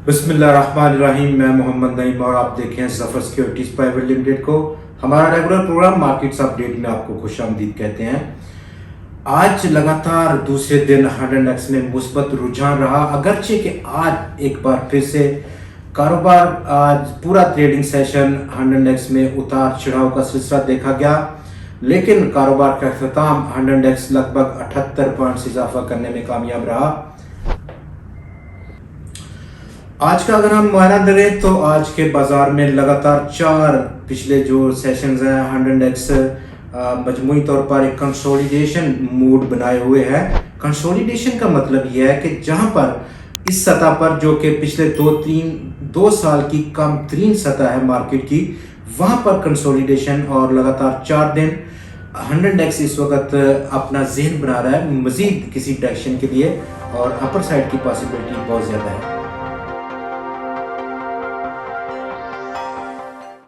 बिस्मिल्लाहिर्रहमानिर्रहीम। मैं मोहम्मद नईम और आप देखें हैं ज़फ़र सिक्योरिटीज़ प्राइवेट लिमिटेड को। हमारा रेगुलर प्रोग्राम मार्केट्स अपडेट में आपको खुशामदीद कहते हैं। आज लगातार दूसरे दिन 100x में मुस्बत रुझान रहा, अगरचे कि आज एक बार फिर से कारोबार आज पूरा ट्रेडिंग सेशन 100x में उतार चढ़ाव का सिलसिला देखा गया, लेकिन कारोबार का अख्ताम 100x लगभग 78 पॉइंट से इजाफा करने में कामयाब रहा। आज का अगर हम मुआयना करें तो आज के बाजार में लगातार चार पिछले जो सेशंस हैं 100x मजमूई तौर पर एक कंसोलिडेशन मूड बनाए हुए है। कंसोलिडेशन का मतलब यह है कि जहां पर इस सतह पर जो कि पिछले दो साल की कम तरीन सतह है मार्केट की, वहां पर कंसोलिडेशन और लगातार 4 दिन 100x इस वक्त अपना जहन बना रहा है मजीद किसी डायरेक्शन के लिए और अपर साइड की पॉसिबिलिटी बहुत ज़्यादा है।